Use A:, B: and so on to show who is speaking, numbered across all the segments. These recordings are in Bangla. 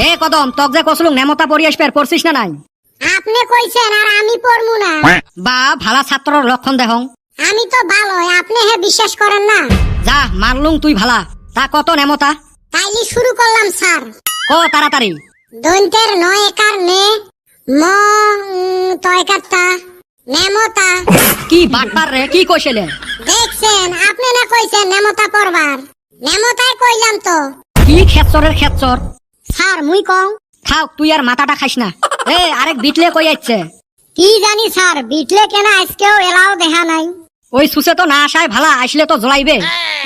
A: এ কদম তক যে কসলুং নেমতা পড়ি আসবে পড়ছিস না নাই?
B: আপনি কইছেন আর আমি পড়মু না?
A: বা ভালা ছাত্রর লক্ষণ দেহং।
B: আমি তো ভালো, আপনি হে বিশ্বাস করেন না?
A: যা মানলুং তুই ভালা, তা কত নেমতা?
B: তাইলে শুরু করলাম স্যার।
A: ক তাড়াতাড়ি।
B: দন্তের 9 একার নে, ম তয়কারটা নেমতা।
A: কি বাটপার রে, কি কইছিলে?
B: দেখছেন আপনি না কইছেন নেমতা পড়বার, নেমতাই কইলাম তো।
A: কি খেচ্চরের খেচ্চর।
B: স্যার মুই কং।
A: খাও তুই আর মাথাটা খাইস না। এ আরেক বিটলে কই যাচ্ছে?
B: কি জানি স্যার, বিটলে কেন আজকেও এলাও দেখা নাই।
A: ওই সুসে তো না আসায় ভালা, আসলে তো জ্বলাইবে।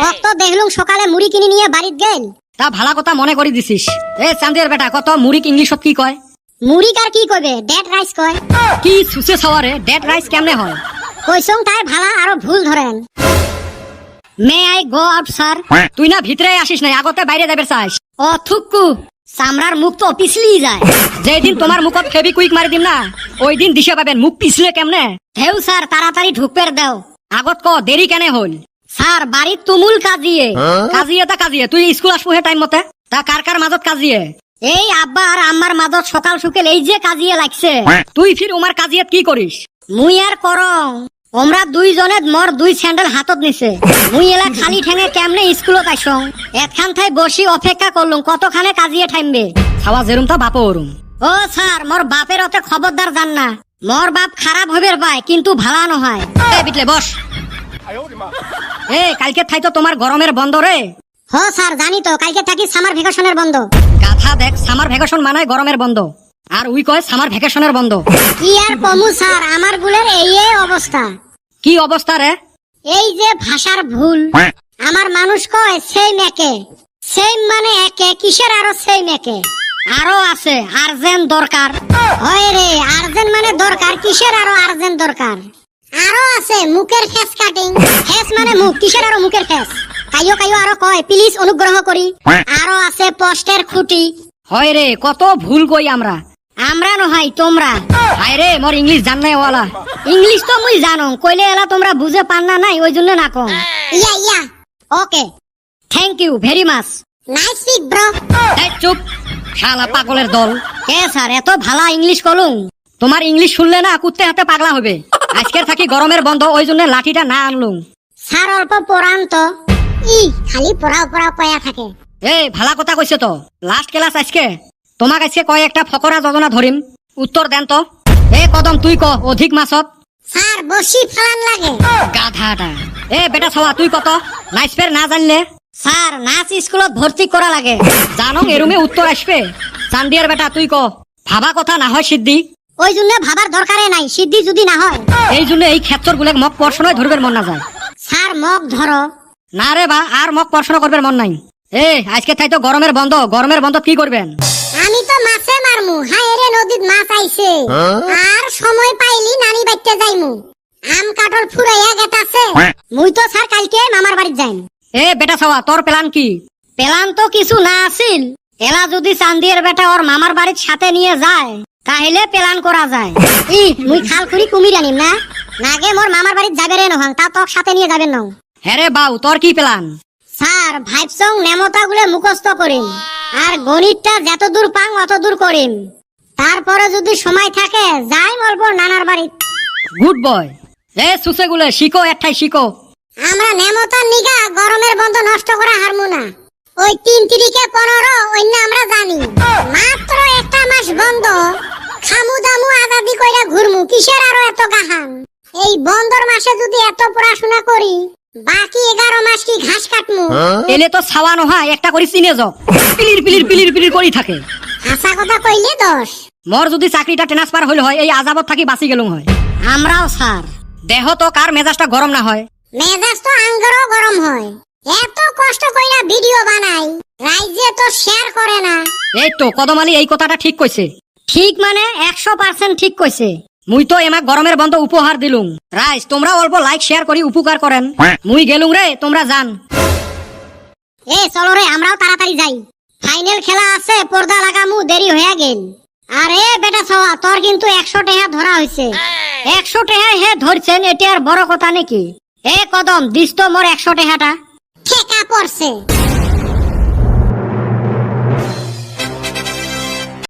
B: অত দেখলুম সকালে মুড়ি কিনে নিয়ে বাড়িত গেল।
A: তা ভালা কথা মনে করি দিছিস। এ চান্দের বেটা কত মুড়িক ইংলিশত কি কয়?
B: মুড়ি কার কি কইবে, ডেড রাইস কয়।
A: কি সুসে ছাওয়ারে ডেড রাইস কেমনে হয়?
B: কইছং তাই ভালা আরো ভুল ধরেন। May I go out sir?
A: তুই না ভিতরে আসিস নাই, আগতে বাইরে যাবে চাস।
B: ও থুক্কু, চামড়ার মুখ তো পিছলি যায়।
A: যেদিন তোমার মুখত ফেবি কুইক মারি দিম না, ওই দিন দিশে পাবেন মুখ পিছলে কেমনে।
B: হেউ স্যার তাড়াতাড়ি ঢুকপের দেও।
A: আগত ক দেরি কেনে হল?
B: স্যার বাড়ির তুমুল কাজিয়ে।
A: কাজিয়ে তা কাজিয়ে, তুই স্কুল আসবো হে টাইম মতে। তা কার কার মাজত কাজিয়ে?
B: এই আব্বা আর আম্মার মাঝত সকাল সুকেল এই যে কাজিয়ে লাগছে।
A: তুই ফির উমার কাজিয়াত কি করিস?
B: মুই আর করং, ওমরা দুইজনে মোর 2 স্যান্ডেল হাতত নিছে। মুই এলা খালি ঠেঙে কেমনে স্কুলত আইসং। একখান ঠাই বসি অপেক্ষা করলুম কতখানে কাজিয়ে ঠাইমবে।
A: খাওয়া যেরুম তা বাপ ওরুম।
B: ও স্যার মোর বাপের অতে খবরদার জান না। মোর বাপ খারাপ হবের পায় কিন্তু ভালা নহয়।
A: এ বিটলে বস। এ কালকে থাই তো তোমার গরমের বন্ধ রে।
B: হ স্যার জানি তো, কালকে থাকি সামার ভ্যাকেশনের বন্ধ।
A: গাধা দেখ, সামার ভ্যাকেশন মানায় গরমের বন্ধ, আর উই কয় সামার ভ্যাকেশনের বন্ধ।
B: কি আর কমু স্যার, আমার গুলের এই অবস্থা।
A: কি অবস্থা রে?
B: এই যে ভাষার ভুল। আমার মানুষ কয় সেম একে, সেম মানে একে, কিসের আরো সেম একে?
A: আরো আছে আর্জেন্ট দরকার।
B: হয় রে, আর্জেন্ট মানে দরকার, কিসের আরো আর্জেন্ট দরকার? আরো আছে মুখের ফেস কাটিং। ফেস মানে মুখ, কিসের আরো মুখের ফেস? কাইও কাইও আরো কয় প্লিজ অনুগ্রহ করি। আরো আছে পোস্টের খুঁটি।
A: হয় রে, কত ভুল কই আমরা।
B: আমরা নহয় তোমরা।
A: হায় রে মোর ইংলিশ জানাই ওয়ালা।
B: ইংলিশ তো মুই জানো, কইলে এলা তোমরা বুঝে পান না নাই, ওই জন্য না কম। Yeah yeah okay,
A: thank you very much.
B: Nice speak bro.
A: এই চুপ, শালা পাগলের দল।
B: কে স্যার এত ভালা ইংলিশ কলুম?
A: তোমার ইংলিশ শুনলে না কুত্তে হাতে পাগলা হবে। আজকের থাকি গরমের বন্ধ, ওই জন্য লাঠিটা না আনলুম।
B: স্যার অল্প পড়ান তো। ই খালি পড়াও পড়াও কয়া থাকে।
A: এ ভালা কথা কইছে তো। লাস্ট ক্লাস আজকে। তোমাক আজকে কয় একটা ফকরা যোজনা ধরিম, উত্তর দেন তো। এ কদম তুই ক অধিক মাছত।
B: স্যার বসি ফালান লাগে।
A: গাধাটা। এ বেটা ছাওয়া তুই কত। নাইসপের না জানলে?
B: স্যার নাচ স্কুলত ভর্তি করা লাগে।
A: জানো এরুমে উত্তর আসবে। চান্দিয়ার বেটা তুই ক ভাবা কথা না হয় সিদ্ধি।
B: ওই জন্য ভাবার দরকারে নাই, সিদ্ধি যদি না হয়।
A: এই জন্য এই ক্ষেত্র গুলো মক পড়াশোনায় ধরবের মন না যায়।
B: স্যার মগ ধরো।
A: না রে বা, আর মক পড়াশোনা করবার মন নাই। এ আজকে তাই তো গরমের বন্ধ, গরমের বন্ধ কি করবেন?
B: আমি তো মাছে মারমু। হায় রে নদীত মাছ আইছে। আর সময় পাইলি নানি বাইতে যাইমু। আম কাঠল ফুরাইয়া গেতাছে। মুই তো স্যার কালকে মামার বাড়িত যাইম।
A: এ বেটা ছাওয়া তোর প্ল্যান কি?
B: প্ল্যান তো কিছু না আছিল। এলা যদি চান্দিয়ার বেটা ওর মামার বাড়ির সাথে নিয়ে যায় তাহলে প্ল্যান করা যায়। ই মুই খাল খুরি কুমির আনিম না। নাগে মোর মামার বাড়িত যাবে রে নহং, তা তোর সাথে নিয়ে যাবেন নং।
A: হ্যাঁ রে বাউ, তোর কি প্ল্যান?
B: স্যার ভাইবসং নেমতা গুলো মুখস্থ করিম, আর গণিতটা যত দূর পাং অত দূর করিম। তারপরে যদি সময় থাকে যাই অল্প নানার বাড়িত।
A: Good boy. এ সুসে গুলে শিখো, একটাই শিখো।
B: আমরা নেমতার নিগা গরমের বন্ধ নষ্ট করা হারমু না। ওই 3 তিরিকে 15 অন্য আমরা জানি। মাত্র একটা মাস বন্ধ, খামু দামু আজাদি কইরা ঘুরমু, কিসের আরো এত গাহান? এই বন্ধর মাসে যদি এত পড়াশোনা করি, বাকি 11 মাস কি ঘাস কাটমু?
A: এলে তো ছাওয়া নহয়, একটা করে চিনে যাও। পিলির পিলির পিলির পিলির করি থাকে।
B: হাসা কথা কইলে দোষ।
A: মোর যদি চাকরিটা ট্রান্সফার হইল হয়, এই আজাবত থাকি বাঁচি গেলুম হয়।
B: আমরাও স্যার।
A: দেহ তো কার মেজাজটা গরম না হয়।
B: মেজাজ তো আঙ্গরও গরম হয়। এত কষ্ট কইরা ভিডিও বানাই, রাইজে তো শেয়ার করে না।
A: এই তো কদমালি এই কথাটা ঠিক কইছে।
B: ঠিক মানে 100% ঠিক কইছে।
A: মুই তো এমাক গরমের বন্ধ উপহার দিলুম। রাইজ তোমরা অল্প লাইক শেয়ার করি উপকার করেন। মুই গেলুম রে, তোমরা যান।
B: এ চলো রে, আমরাও তাড়াতাড়ি যাই। ফাইনাল খেলা আছে, পর্দা লাগামু, দেরি হয়ে গেল। আরে বেটা ছাওয়া, তোর কিন্তু 100 টাকা ধরা হইছে।
A: 100 টাকা হে ধরছেন, এটা আর বড় কথা নাকি? এ কদম দিস তো মোর 100 টাকাটা।
B: ঠেকা পড়ছে।